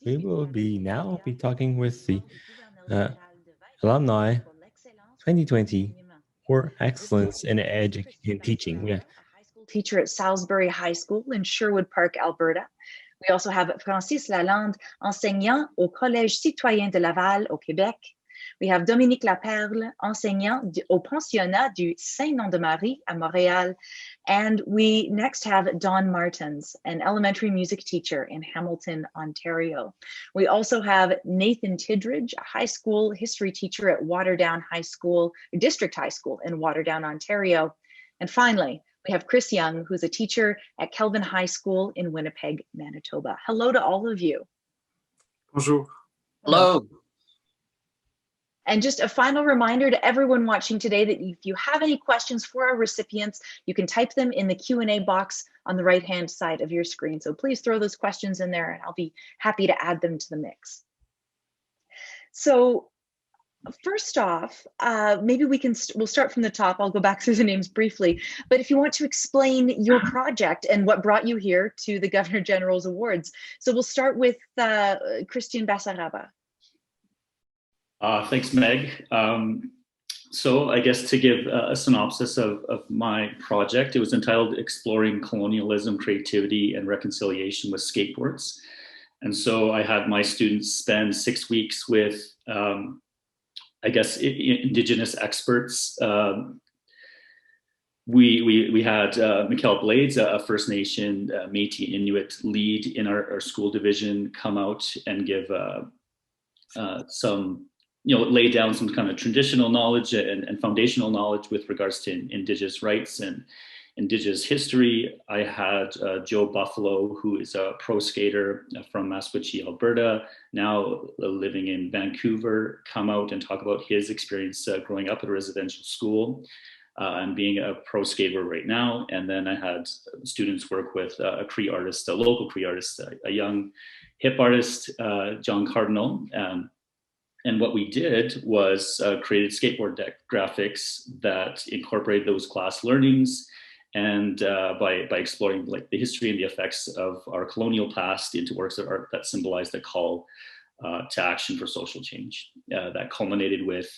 We will be talking with the uh, alumni 2020 for excellence in teaching. Yeah. Teacher at Salisbury High School in Sherwood Park, Alberta. We also have Francis Lalonde, enseignant au Collège citoyen de Laval au Québec. We have Dominique Laperle, enseignant au pensionnat du Saint-Nom-de-Marie à Montréal. And we next have Don Martens, an elementary music teacher in Hamilton, Ontario. We also have Nathan Tidrich, a high school history teacher at Waterdown High School, District High School in Waterdown, Ontario. And finally, we have Chris Young, who's a teacher at Kelvin High School in Winnipeg, Manitoba. Hello to all of you. Bonjour. Hello. And just a final reminder to everyone watching today that if you have any questions for our recipients, you can type them in the Q&A box on the right-hand side of your screen. So please throw those questions in there and I'll be happy to add them to the mix. So first off, maybe we'll start from the top. I'll go back through the names briefly, but if you want to explain your project and what brought you here to the Governor General's Awards. So we'll start with Christian Basaraba. Thanks, Meg. So I guess to give a synopsis of my project, it was entitled Exploring Colonialism, Creativity, and Reconciliation with Skateboards. And so I had my students spend 6 weeks with, I guess, Indigenous experts. We had Mikkel Blades, a First Nation Métis Inuit lead in our school division, come out and give some, lay down some kind of traditional knowledge and foundational knowledge with regards to Indigenous rights and Indigenous history. I had Joe Buffalo, who is a pro skater from Maskwaci, Alberta, now living in Vancouver, come out and talk about his experience growing up at a residential school and being a pro skater right now. And then I had students work with a Cree artist, a local Cree artist, a young hip artist, John Cardinal. And what we did was created skateboard deck graphics that incorporate those class learnings, and by exploring like the history and the effects of our colonial past into works of art that symbolize the call to action for social change. That culminated with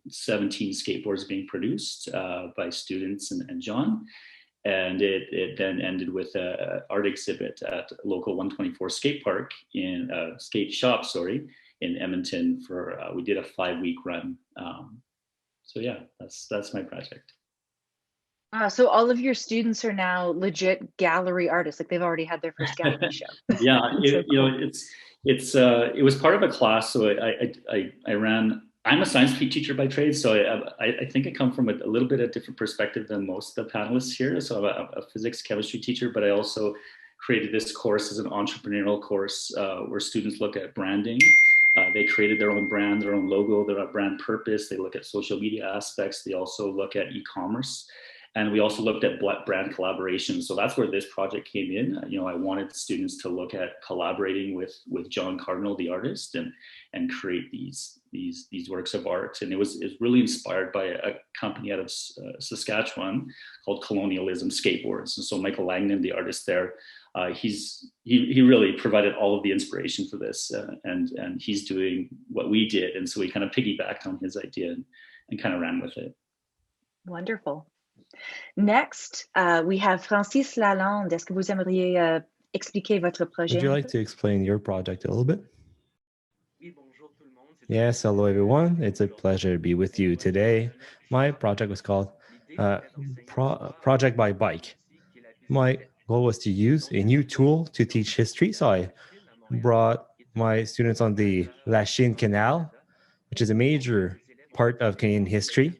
17 skateboards being produced by students and John. And it then ended with an art exhibit at local 124 skate park skate shop, in Edmonton for, we did a 5-week run. So yeah, that's my project. So all of your students are now legit gallery artists, like they've already had their first gallery show. Yeah, it was part of a class. So I ran. I'm a science teacher by trade, so I think I come from a little bit of different perspective than most of the panelists here. So I'm a physics chemistry teacher, but I also created this course as an entrepreneurial course where students look at branding. They created their own brand, their own logo, their brand purpose. They look at social media aspects. They also look at e-commerce. And we also looked at brand collaboration. So that's where this project came in. I wanted students to look at collaborating with John Cardinal, the artist, and create these works of art. And it was really inspired by a company out of Saskatchewan called Colonialism Skateboards. And so Michael Langdon, the artist there, he really provided all of the inspiration for this, and he's doing what we did. And so we kind of piggybacked on his idea and kind of ran with it. Wonderful. Next, we have Francis Lalonde. Est-ce que vous aimeriez expliquer votre projet? Would you like to explain your project a little bit? Yes, hello everyone. It's a pleasure to be with you today. My project was called Project by Bike. My goal was to use a new tool to teach history. So I brought my students on the Lachine Canal, which is a major part of Canadian history.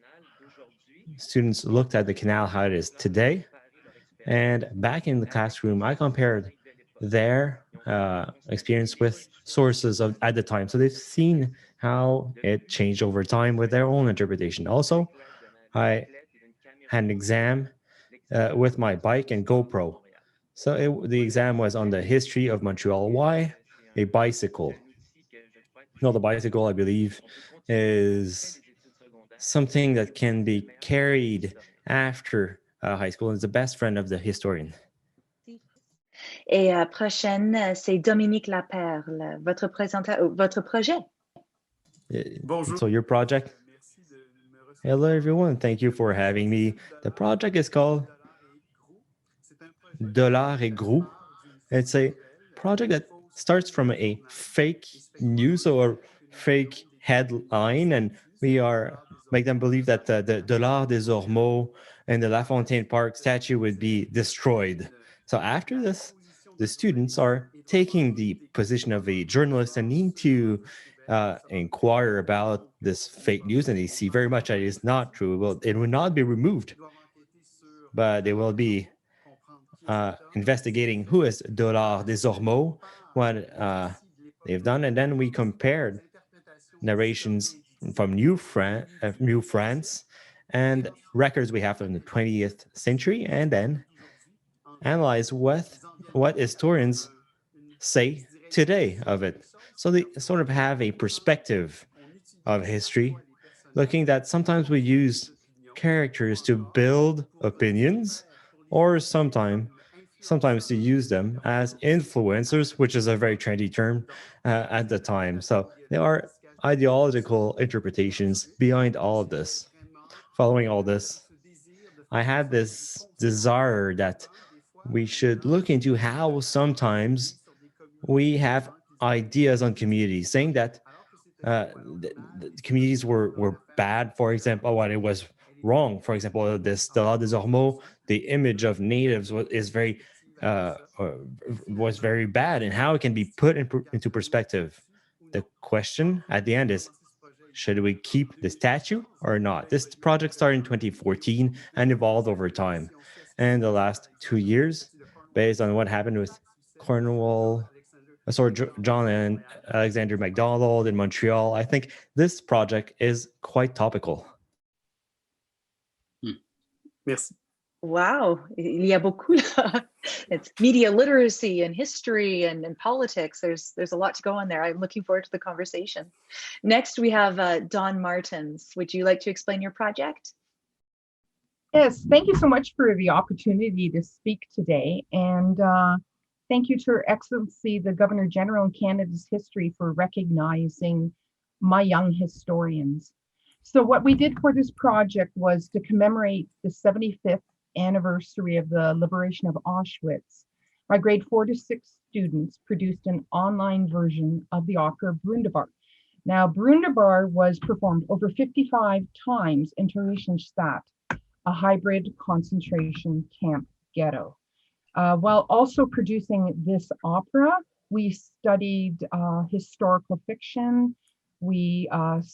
Students looked at the canal, how it is today. And back in the classroom, I compared their experience with sources at the time. So they've seen how it changed over time with their own interpretation. Also, I had an exam with my bike and GoPro. So the exam was on the history of Montreal. Why a bicycle? The bicycle, I believe, is something that can be carried after high school and is the best friend of the historian. Et prochaine, c'est Dominique Laperle, votre projet. Bonjour. So your project? Hello, everyone. Thank you for having me. The project is called Dollars et Gros. It's a project that starts from a fake news or fake headline, and we make them believe that the Dollars des Ormeaux and the La Fontaine Park statue would be destroyed. So after this, the students are taking the position of a journalist and need to inquire about this fake news, and they see very much that it is not true. Well, it will not be removed, but they will be investigating who is Dollars des Ormeaux, what they've done, and then we compared narrations from New France and records we have from the 20th century, and then analyze what historians say today of it. So they sort of have a perspective of history, looking that sometimes we use characters to build opinions, or sometimes to use them as influencers, which is a very trendy term at the time. So there are ideological interpretations behind all of this. Following all this, I had this desire that we should look into how sometimes we have ideas on communities, saying that the communities were bad, for example, what it was wrong. For example, this Dollars des Ormeaux, the image of natives was very bad, and how it can be put into perspective. The question at the end is, should we keep the statue or not? This project started in 2014 and evolved over time. And the last 2 years, based on what happened with John and Alexander MacDonald in Montreal, I think this project is quite topical. Merci. Wow, il y a beaucoup là. It's media literacy and history and politics. There's a lot to go on there. I'm looking forward to the conversation. Next, we have Don Martens. Would you like to explain your project? Yes, thank you so much for the opportunity to speak today. And thank you to Her Excellency, the Governor General in Canada's History, for recognizing my young historians. So what we did for this project was to commemorate the 75th anniversary of the liberation of Auschwitz. My grade 4 to 6 students produced an online version of the opera Brundabar. Now, Brundabar was performed over 55 times in Theresienstadt, a hybrid concentration camp ghetto. While also producing this opera, we studied historical fiction. We also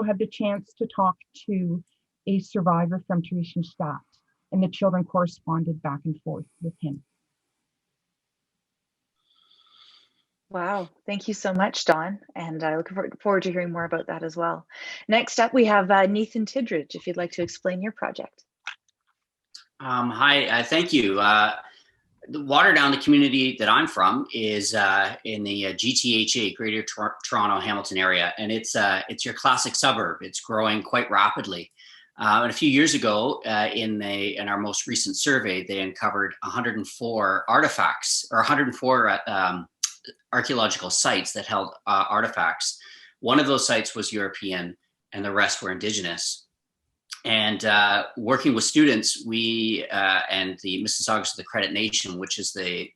had the chance to talk to a survivor from Theresienstadt, and the children corresponded back and forth with him. Wow, thank you so much, Dawn. And I look forward to hearing more about that as well. Next up, we have Nathan Tidrich, if you'd like to explain your project. Hi, thank you. Waterdown, the community that I'm from, is in the GTHA, Greater Toronto Hamilton area, and it's your classic suburb. It's growing quite rapidly. And a few years ago, in our most recent survey, they uncovered 104 artifacts, or 104 archaeological sites that held artifacts. One of those sites was European, and the rest were Indigenous. And working with students, we and the Mississaugas of the Credit Nation, which is the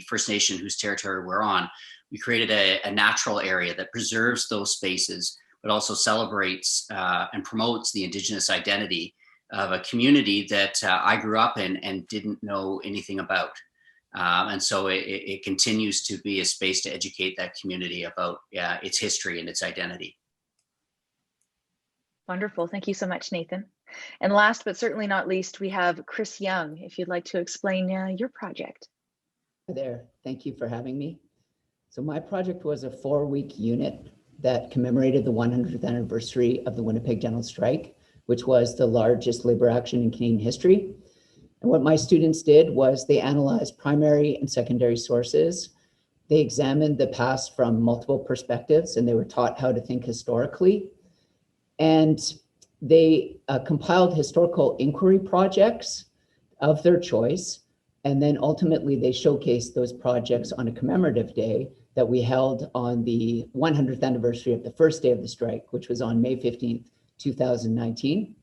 First Nation whose territory we're on, we created a natural area that preserves those spaces, but also celebrates and promotes the Indigenous identity of a community that I grew up in and didn't know anything about. And so it continues to be a space to educate that community about its history and its identity. Wonderful. Thank you so much, Nathan. And last but certainly not least, we have Chris Young, if you'd like to explain your project. Hi there. Thank you for having me. So my project was a 4-week unit that commemorated the 100th anniversary of the Winnipeg General Strike, which was the largest labor action in Canadian history. And what my students did was they analyzed primary and secondary sources. They examined the past from multiple perspectives, and they were taught how to think historically. And they compiled historical inquiry projects of their choice And then ultimately they showcased those projects on a commemorative day that we held on the 100th anniversary of the first day of the strike, which was on May 15th, 2019.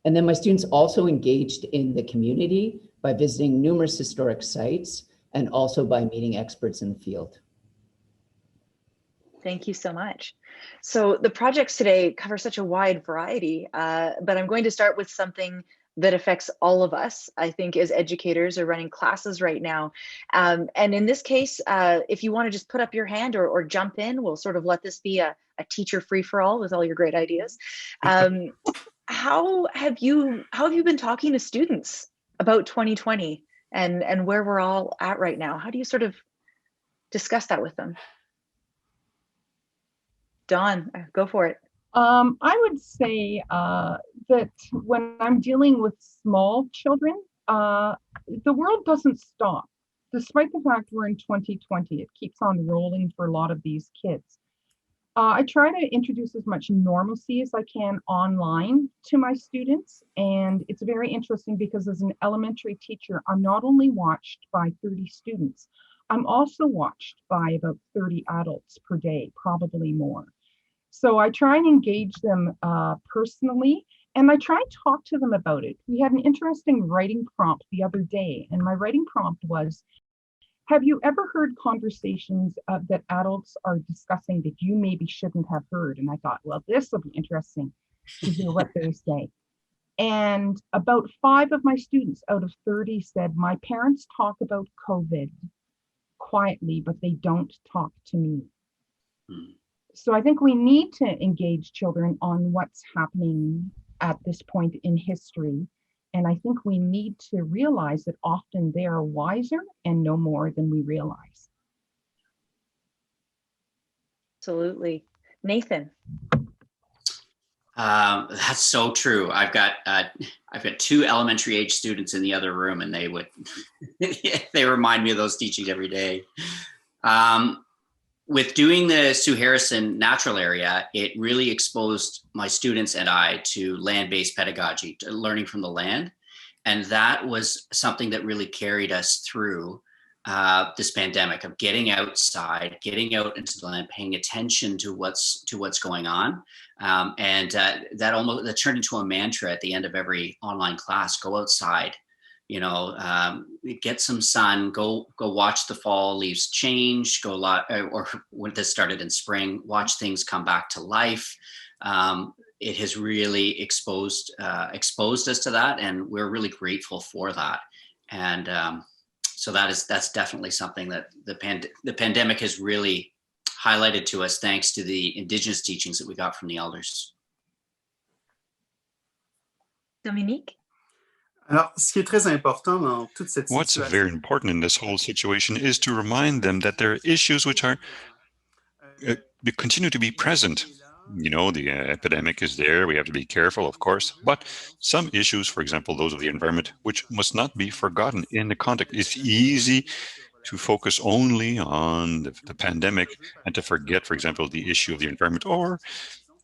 And then my students also engaged in the community by visiting numerous historic sites and also by meeting experts in the field. Thank you so much. So the projects today cover such a wide variety, but I'm going to start with something that affects all of us, I think, as educators or running classes right now. And in this case, if you want to just put up your hand or jump in, we'll sort of let this be a teacher free-for-all with all your great ideas. How have you been talking to students about 2020 and where we're all at right now? How do you sort of discuss that with them? Dawn, go for it. I would say that when I'm dealing with small children, the world doesn't stop. Despite the fact we're in 2020, it keeps on rolling for a lot of these kids. I try to introduce as much normalcy as I can online to my students. And it's very interesting because as an elementary teacher, I'm not only watched by 30 students, I'm also watched by about 30 adults per day, probably more. So I try and engage them personally, and I try and talk to them about it. We had an interesting writing prompt the other day, and my writing prompt was, have you ever heard conversations that adults are discussing that you maybe shouldn't have heard? And I thought, well, this will be interesting to hear what they say. And about 5 of my students out of 30 said, my parents talk about COVID quietly, but they don't talk to me. So I think we need to engage children on what's happening at this point in history. And I think we need to realize that often they are wiser and know more than we realize. Absolutely. Nathan. That's so true. I've got 2 elementary age students in the other room, and they would they remind me of those teachings every day. With doing the Sue Harrison Natural Area, it really exposed my students and I to land-based pedagogy, to learning from the land. And that was something that really carried us through this pandemic, of getting outside, getting out into the land, paying attention to what's going on. That turned into a mantra at the end of every online class: go outside. Get some sun, go watch the fall leaves change, or when this started in spring, watch things come back to life. It has really exposed us to that, and we're really grateful for that. And so that's definitely something that the pandemic has really highlighted to us, thanks to the Indigenous teachings that we got from the elders. Dominique? What's very important in this whole situation is to remind them that there are issues which are continue to be present. The epidemic is there. We have to be careful, of course, but some issues, for example, those of the environment, which must not be forgotten in the context. It's easy to focus only on the pandemic and to forget, for example, the issue of the environment or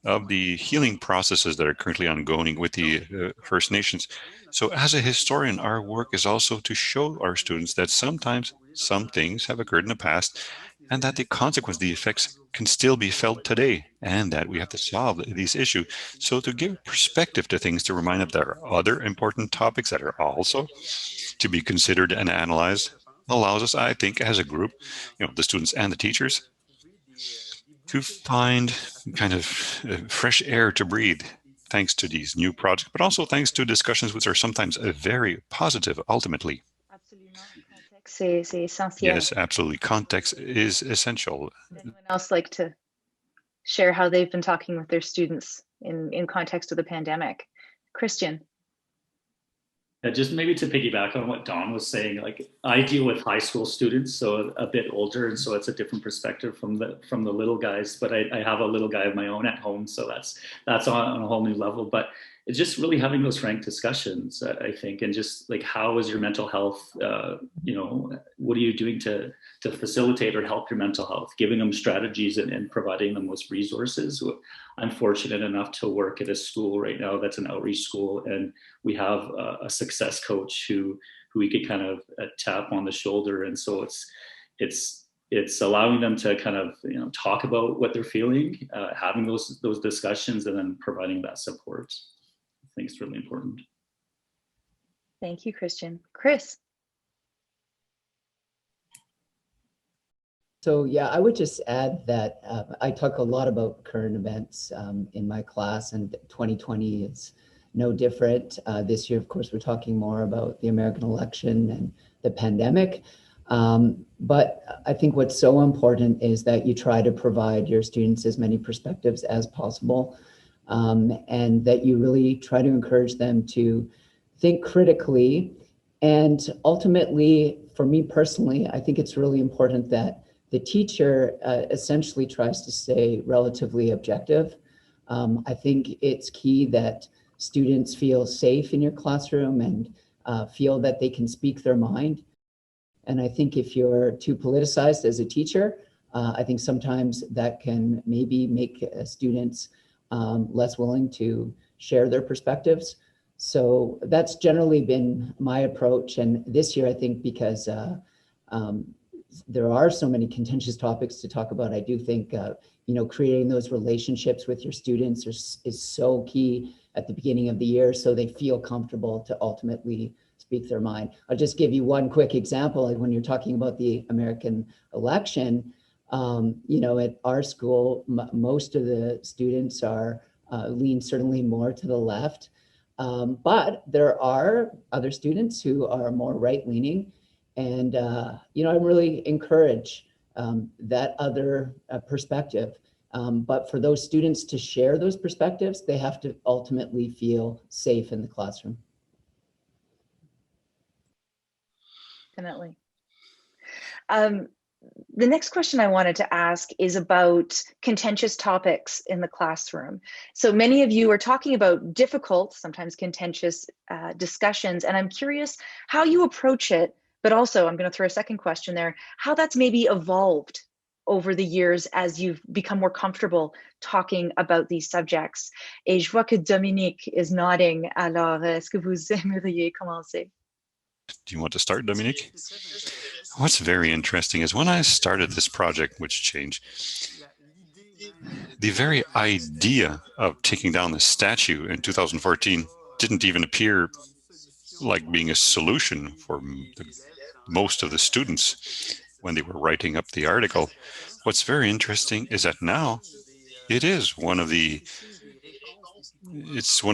of the healing processes that are currently ongoing with the First Nations. So as a historian, our work is also to show our students that sometimes some things have occurred in the past and that the consequence, the effects can still be felt today, and that we have to solve these issues. So to give perspective to things, to remind them there are other important topics that are also to be considered and analyzed, allows us, I think, as a group, the students and the teachers, to find kind of fresh air to breathe, thanks to these new projects, but also thanks to discussions which are sometimes very positive, ultimately. C'est essentiel. Yes, absolutely. Context is essential. Would anyone else like to share how they've been talking with their students in context of the pandemic? Christian. Just maybe to piggyback on what Dawn was saying, like I deal with high school students, so a bit older, and so it's a different perspective from the little guys. But I have a little guy of my own at home, so that's on a whole new level. But it's just really having those frank discussions, I think, and just like, how is your mental health? What are you doing to facilitate or help your mental health? Giving them strategies and providing them with resources. I'm fortunate enough to work at a school right now that's an outreach school, and we have a success coach who we could kind of tap on the shoulder. And so it's allowing them to kind of, you know, talk about what they're feeling, having those discussions, and then providing that support. I think it's really important. Thank you, Christian. Chris. So yeah, I would just add that I talk a lot about current events in my class, and 2020 is no different. This year, of course, we're talking more about the American election and the pandemic. But I think what's so important is that you try to provide your students as many perspectives as possible, and that you really try to encourage them to think critically. And ultimately, for me personally, I think it's really important that the teacher essentially tries to stay relatively objective. I think it's key that students feel safe in your classroom and feel that they can speak their mind. And I think if you're too politicized as a teacher, I think sometimes that can maybe make students less willing to share their perspectives. So that's generally been my approach. And this year, I think because there are so many contentious topics to talk about, I do think you know, creating those relationships with your students is so key at the beginning of the year, so they feel comfortable to ultimately speak their mind. I'll just give you one quick example. When you're talking about the American election, you know, at our school, most of the students are lean certainly more to the left, but there are other students who are more right-leaning, and you know, I really encourage that other perspective. But for those students to share those perspectives, they have to ultimately feel safe in the classroom. Definitely. The next question I wanted to ask is about contentious topics in the classroom. So many of you are talking about difficult, sometimes contentious discussions, and I'm curious how you approach it, but also I'm going to throw a second question there, how that's maybe evolved over the years as you've become more comfortable talking about these subjects. Et je vois que Dominique is nodding. Alors, est-ce que vous aimeriez commencer? Do you want to start, Dominique? What's very interesting is when I started this project, which changed, the very idea of taking down the statue in 2014 didn't even appear like being a solution for most of the students when they were writing up the article. What's very interesting is that now it's one of the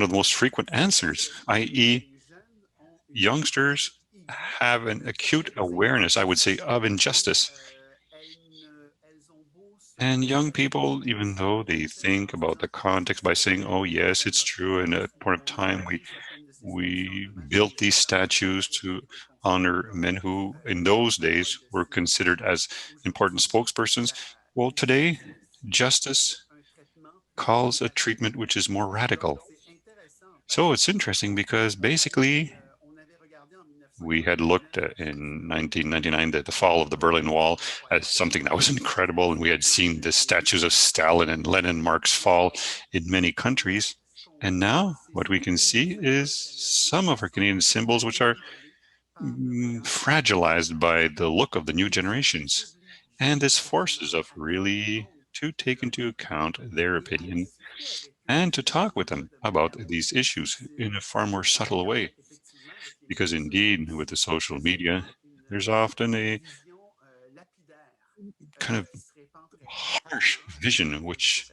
most frequent answers, i.e. youngsters have an acute awareness, I would say, of injustice. And young people, even though they think about the context by saying, oh yes, it's true, and at a point of time we built these statues to honor men who in those days were considered as important spokespersons. Well, today, justice calls a treatment which is more radical. So it's interesting because basically we had looked at in 1999 at the fall of the Berlin Wall as something that was incredible, and we had seen the statues of Stalin and Lenin, Marx fall in many countries. And now what we can see is some of our Canadian symbols which are fragilized by the look of the new generations. And this forces us really to take into account their opinion and to talk with them about these issues in a far more subtle way. Because indeed, with the social media, there's often a kind of harsh vision which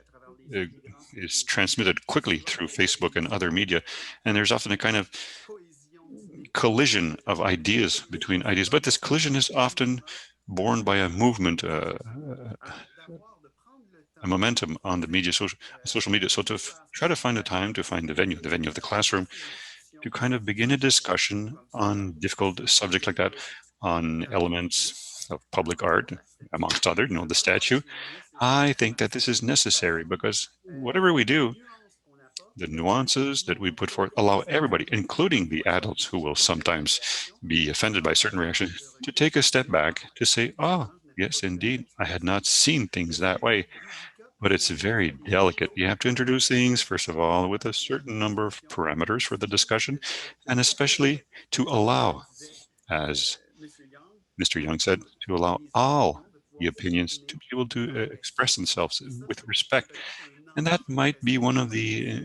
is transmitted quickly through Facebook and other media. And there's often a kind of collision of ideas between ideas. But this collision is often born by a movement, a momentum on the media, social media. So to try to find a time to find the venue of the classroom, to kind of begin a discussion on difficult subjects like that, on elements of public art, amongst other, you know, the statue. I think that this is necessary because whatever we do, the nuances that we put forth allow everybody, including the adults who will sometimes be offended by certain reactions, to take a step back to say, oh, yes, indeed, I had not seen things that way. But it's very delicate. You have to introduce things, first of all, with a certain number of parameters for the discussion, and especially to allow as Mr. Young said, to allow all the opinions to be able to express themselves with respect. And that might be one of the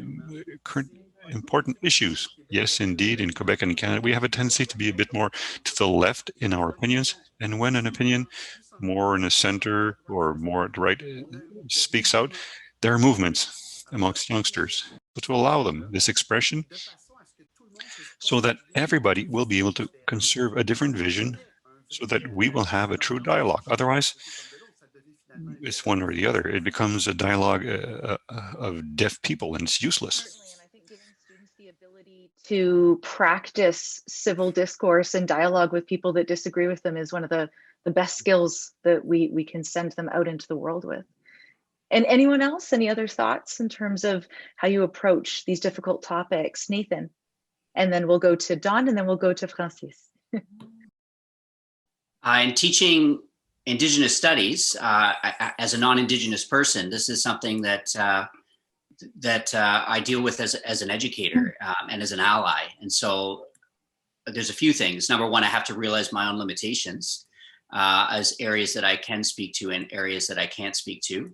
current important issues. Yes, indeed, in Quebec and Canada, we have a tendency to be a bit more to the left in our opinions. And when an opinion more in the center or more at the right speaks out, there are movements amongst youngsters. But to allow them this expression so that everybody will be able to conserve a different vision so that we will have a true dialogue. Otherwise, it's one or the other. It becomes a dialogue of deaf people, and it's useless. And I think giving students the ability to practice civil discourse and dialogue with people that disagree with them is one of the best skills that we can send them out into the world with. And anyone else, any other thoughts in terms of how you approach these difficult topics? Nathan, and then we'll go to Don, and then we'll go to Francis. In teaching Indigenous studies, as a non-Indigenous person, this is something that I deal with as an educator and as an ally. And so there's a few things. Number one, I have to realize my own limitations as areas that I can speak to and areas that I can't speak to.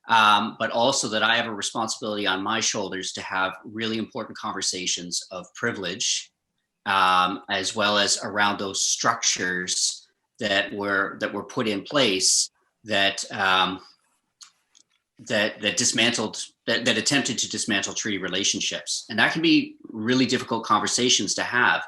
But also that I have a responsibility on my shoulders to have really important conversations of privilege, as well as around those structures that were put in place that attempted to dismantle treaty relationships, and that can be really difficult conversations to have.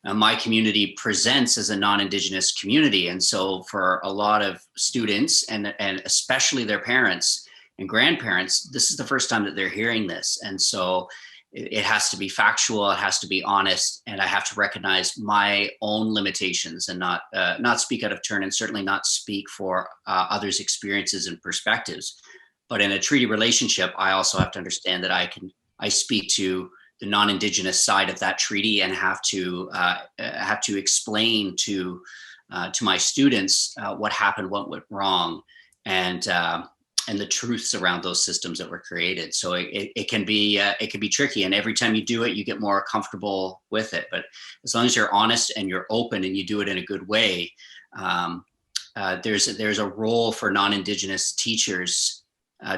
My community presents as a non-Indigenous community, and so for a lot of students and especially their parents and grandparents, this is the first time that they're hearing this, and so it has to be factual, it has to be honest, and I have to recognize my own limitations and not speak out of turn, and certainly not speak for others' experiences and perspectives. But in a treaty relationship, I also have to understand that I speak to the non-Indigenous side of that treaty and have to explain to my students what happened, what went wrong, and the truths around those systems that were created. So it can be tricky, and every time you do it, you get more comfortable with it. But as long as you're honest and you're open and you do it in a good way, there's a role for non-Indigenous teachers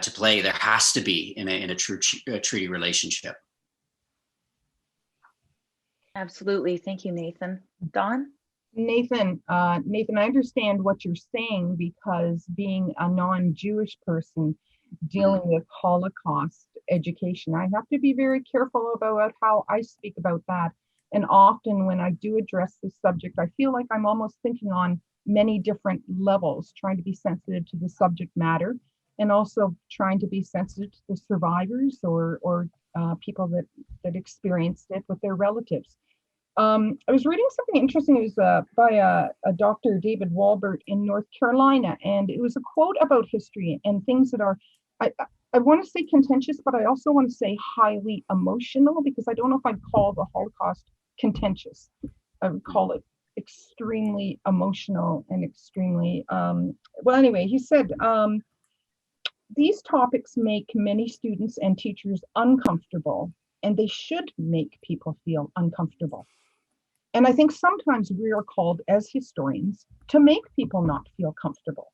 to play. There has to be in a true treaty relationship. Absolutely, thank you, Nathan. Don? Nathan, I understand what you're saying, because being a non-Jewish person dealing with Holocaust education, I have to be very careful about how I speak about that. And often when I do address this subject, I feel like I'm almost thinking on many different levels, trying to be sensitive to the subject matter and also trying to be sensitive to the survivors or people that experienced it with their relatives. I was reading something interesting. It was by a Dr. David Walbert in North Carolina, and it was a quote about history and things that are, I want to say contentious, but I also want to say highly emotional, because I don't know if I'd call the Holocaust contentious. I would call it extremely emotional and extremely, well, anyway, he said, these topics make many students and teachers uncomfortable, and they should make people feel uncomfortable. And I think sometimes we are called as historians to make people not feel comfortable,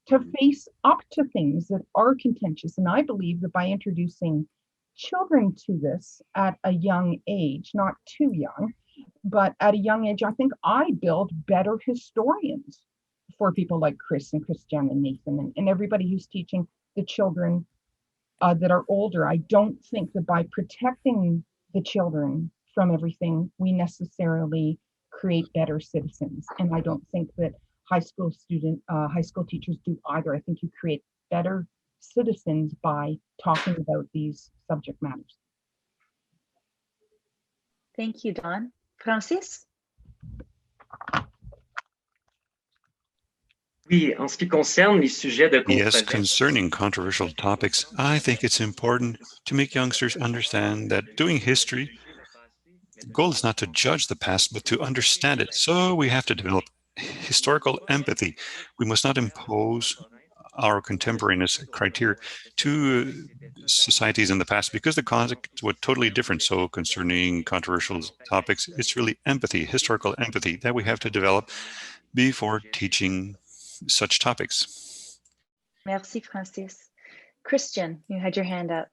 to face up to things that are contentious. And I believe that by introducing children to this at a young age, not too young, but at a young age, I think I build better historians for people like Chris and Christian and Nathan and everybody who's teaching the children that are older. I don't think that by protecting the children from everything, we necessarily create better citizens. And I don't think that high school teachers do either. I think you create better citizens by talking about these subject matters. Thank you, Don. Francis? Yes, concerning controversial topics, I think it's important to make youngsters understand that doing history, the goal is not to judge the past, but to understand it. So we have to develop historical empathy. We must not impose our contemporaneous criteria to societies in the past, because the context was totally different. So concerning controversial topics, it's really empathy, historical empathy, that we have to develop before teaching such topics. Merci, Francis. Christian, you had your hand up.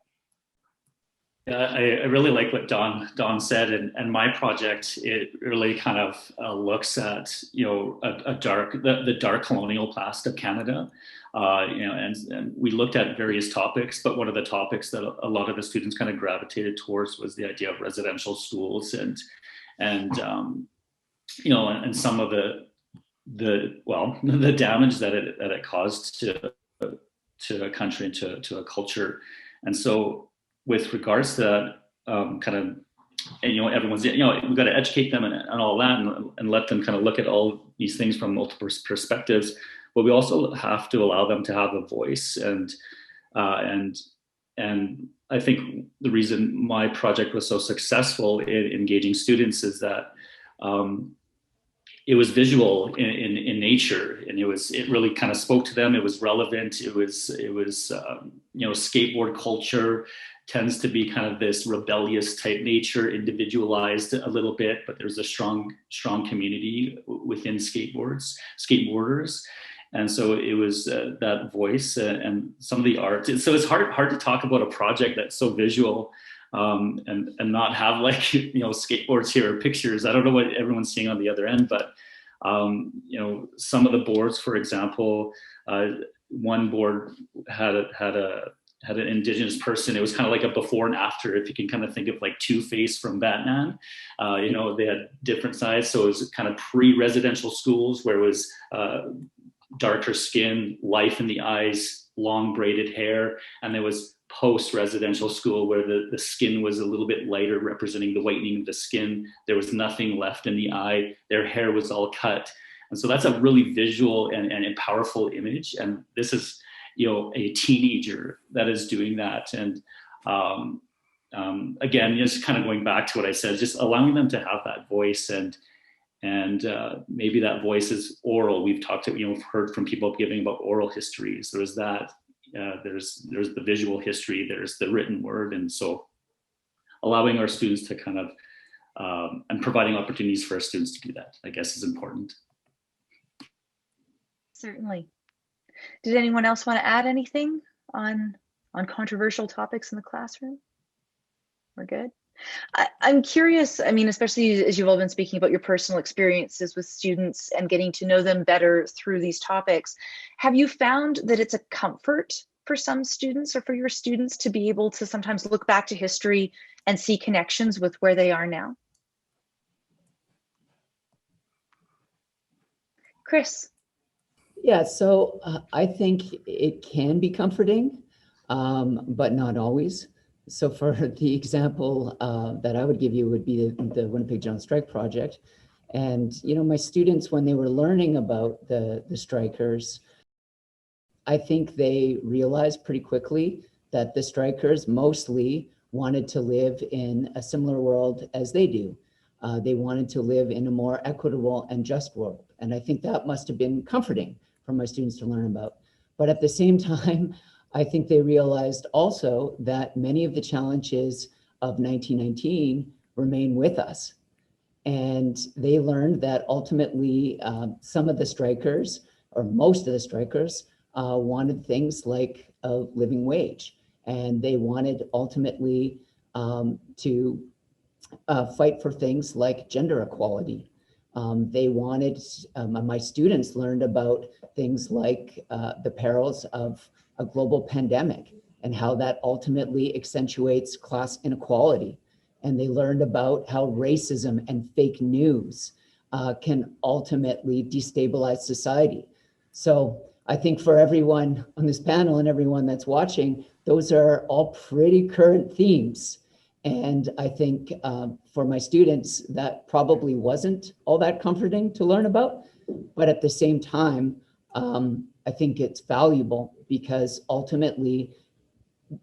Yeah, I really like what Don said, and my project, it really kind of looks at, you know, the dark colonial past of Canada, you know, and we looked at various topics, but one of the topics that a lot of the students kind of gravitated towards was the idea of residential schools and you know, and some of the damage that it caused to a country and to a culture, and so, with regards to that, kind of, and, you know, everyone's, you know, we've got to educate them and all that, and let them kind of look at all these things from multiple perspectives. But we also have to allow them to have a voice. And I think the reason my project was so successful in engaging students is that it was visual in nature, and it really kind of spoke to them. It was relevant. It was you know, skateboard culture tends to be kind of this rebellious type nature, individualized a little bit, but there's a strong community within skateboarders. And so it was that voice and some of the art. So it's hard to talk about a project that's so visual and not have, like, you know, skateboards here or pictures. I don't know what everyone's seeing on the other end, but you know, some of the boards, for example, one board had an Indigenous person. It was kind of like a before and after, if you can kind of think of like Two-Face from Batman. You know, they had different sides. So it was kind of pre-residential schools where it was darker skin, life in the eyes, long braided hair. And there was post-residential school where the skin was a little bit lighter, representing the whitening of the skin. There was nothing left in the eye. Their hair was all cut. And so that's a really visual and powerful image. And this is, you know, a teenager that is doing that. And again, just kind of going back to what I said, just allowing them to have that voice, and maybe that voice is oral. We've talked to, you know, heard from people giving about oral histories. There's that. There's the visual history. There's the written word, and so allowing our students to kind of and providing opportunities for our students to do that, I guess, is important. Certainly. Did anyone else want to add anything on controversial topics in the classroom? We're good. I'm curious, I mean, especially as you've all been speaking about your personal experiences with students and getting to know them better through these topics, have you found that it's a comfort for some students or for your students to be able to sometimes look back to history and see connections with where they are now? Chris? Yeah, so I think it can be comforting, but not always. So for the example that I would give you would be the Winnipeg General Strike project. And, you know, my students, when they were learning about the strikers, I think they realized pretty quickly that the strikers mostly wanted to live in a similar world as they do. They wanted to live in a more equitable and just world. And I think that must have been comforting for my students to learn about. But at the same time, I think they realized also that many of the challenges of 1919 remain with us. And they learned that ultimately some of the strikers, or most of the strikers, wanted things like a living wage. And they wanted ultimately to fight for things like gender equality. They wanted, my students learned about things like the perils of a global pandemic and how that ultimately accentuates class inequality. And they learned about how racism and fake news can ultimately destabilize society. So I think for everyone on this panel and everyone that's watching, those are all pretty current themes. And I think for my students, that probably wasn't all that comforting to learn about. But at the same time, I think it's valuable because ultimately,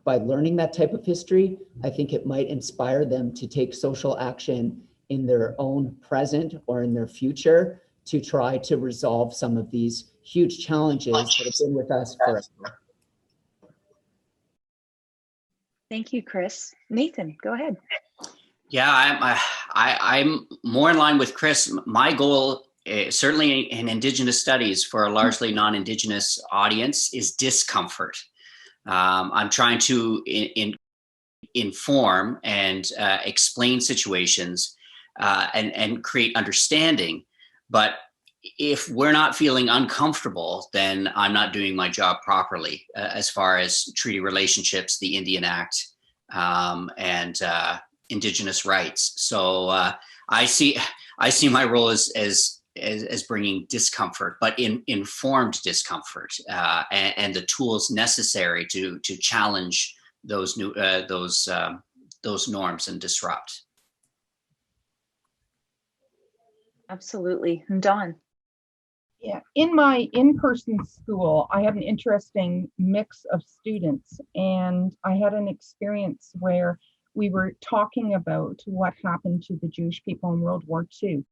by learning that type of history, I think it might inspire them to take social action in their own present or in their future to try to resolve some of these huge challenges that have been with us forever. Thank you, Chris. Nathan, go ahead. Yeah, I'm more in line with Chris. My goal, certainly in Indigenous studies for a largely non-Indigenous audience, is discomfort. I'm trying to inform and explain situations and create understanding. But if we're not feeling uncomfortable, then I'm not doing my job properly as far as treaty relationships, the Indian Act, and Indigenous rights. So I see my role as bringing discomfort, but informed discomfort, and the tools necessary to challenge those norms and disrupt. Absolutely. And Dawn. Yeah, in my in-person school, I had an interesting mix of students, and I had an experience where we were talking about what happened to the Jewish people in World War II.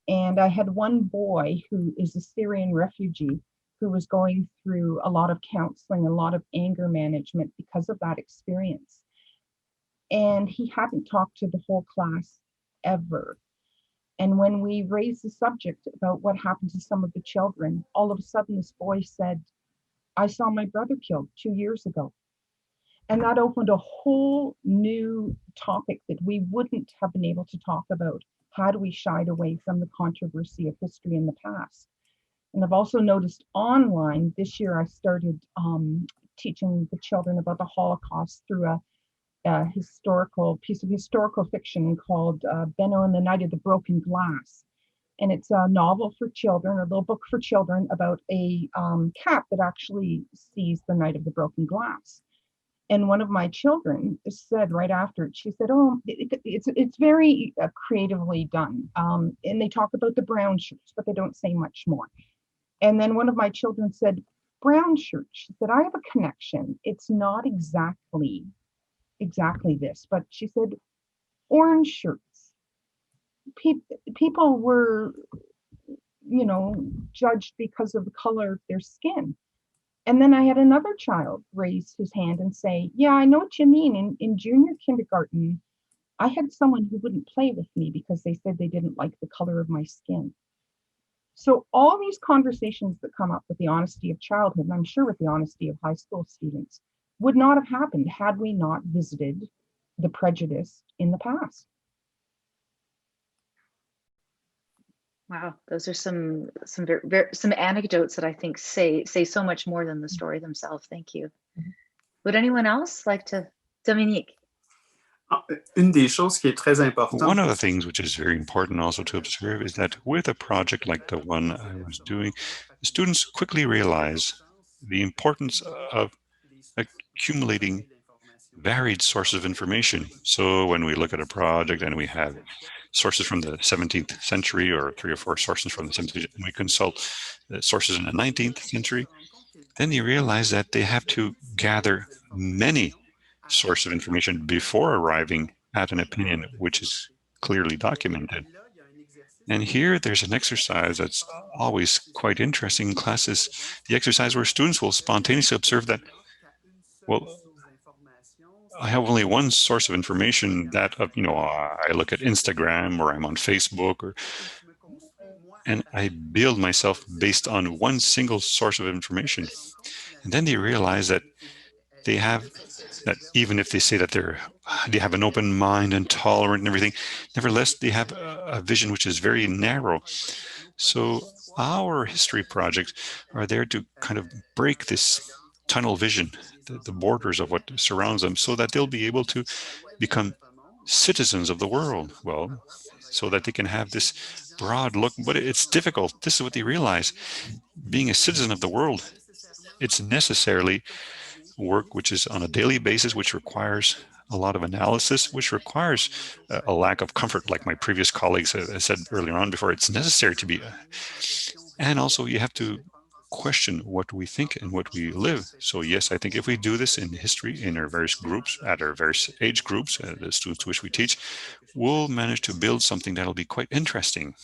And I had one boy who is a Syrian refugee who was going through a lot of counseling, a lot of anger management because of that experience. And he hadn't talked to the whole class ever. And when we raised the subject about what happened to some of the children, all of a sudden this boy said, "I saw my brother killed 2 years ago." And that opened a whole new topic that we wouldn't have been able to talk about had we shied away from the controversy of history in the past. And I've also noticed online this year, I started teaching the children about the Holocaust through a historical piece of historical fiction called Benno and the Night of the Broken Glass. And it's a novel for children, a little book for children about a cat that actually sees the night of the broken glass. And one of my children said right after it, she said, "Oh, it's very creatively done." And they talk about the brown shirts, but they don't say much more. And then one of my children said, "Brown shirt." She said, "I have a connection. It's not exactly this," but she said, "Orange shirts." People were, judged because of the color of their skin. And then I had another child raise his hand and say, "Yeah, I know what you mean. In junior kindergarten, I had someone who wouldn't play with me because they said they didn't like the color of my skin." So all these conversations that come up with the honesty of childhood, and I'm sure with the honesty of high school students, would not have happened had we not visited the prejudice in the past. Wow, those are some anecdotes that I think say so much more than the story themselves. Thank you. Would anyone else like to? Dominique. One of the things which is very important also to observe is that with a project like the one I was doing, the students quickly realize the importance of accumulating varied sources of information. So when we look at a project and we have sources from the 17th century or 3 or 4 sources from the 17th, and we consult sources in the 19th century, then you realize that they have to gather many sources of information before arriving at an opinion which is clearly documented. And here there's an exercise that's always quite interesting in classes, the exercise where students will spontaneously observe that, well, I have only one source of information, that of, I look at Instagram or I'm on Facebook, and I build myself based on one single source of information. And then they realize that they have, that even if they say that they have an open mind and tolerant and everything, nevertheless, they have a vision which is very narrow. So our history projects are there to kind of break this tunnel vision, the borders of what surrounds them, so that they'll be able to become citizens of the world, well, so that they can have this broad look. But it's difficult. This is what they realize. Being a citizen of the world, it's necessarily work which is on a daily basis, which requires a lot of analysis, which requires a lack of comfort, like my previous colleagues said earlier on before. It's necessary to be, and also you have to question what we think and what we live. So yes, I think if we do this in history, in our various groups, at our various age groups, the students to which we teach, we'll manage to build something that'll be quite interesting.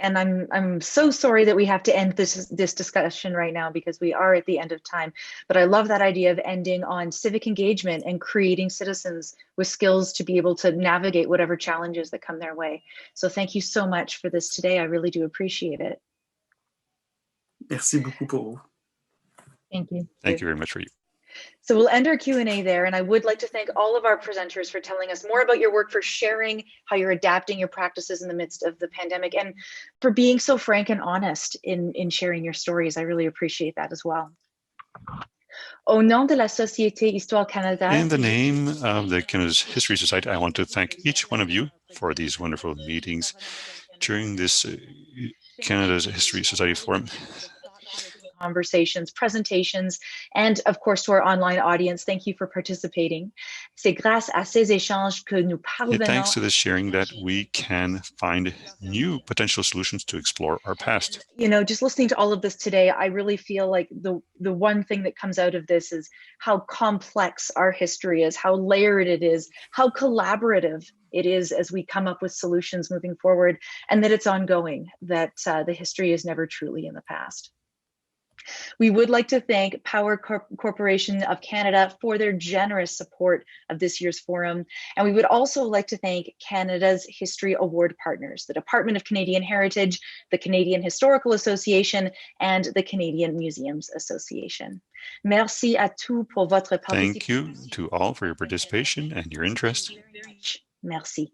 And I'm so sorry that we have to end this discussion right now because we are at the end of time. But I love that idea of ending on civic engagement and creating citizens with skills to be able to navigate whatever challenges that come their way. So thank you so much for this today. I really do appreciate it. Merci beaucoup pour vous. Thank you. Thank you very much for you. So we'll end our Q&A there, and I would like to thank all of our presenters for telling us more about your work, for sharing how you're adapting your practices in the midst of the pandemic, and for being so frank and honest in sharing your stories. I really appreciate that as well. Au nom de la Société Histoire Canada, In the name of the Canada's History Society, I want to thank each one of you for these wonderful meetings during this Canada's History Society Forum. Conversations, presentations, and of course to our online audience, thank you for participating. C'est grâce à ces échanges que nous parvenons. Thanks to this sharing that we can find new potential solutions to explore our past. You know, just listening to all of this today, I really feel like the one thing that comes out of this is how complex our history is, how layered it is, how collaborative it is as we come up with solutions moving forward, and that it's ongoing, that the history is never truly in the past. We would like to thank Power Corporation of Canada for their generous support of this year's forum. And we would also like to thank Canada's History Award partners, the Department of Canadian Heritage, the Canadian Historical Association, and the Canadian Museums Association. Merci à tous pour votre participation. Thank you to all for your participation and your interest. Merci.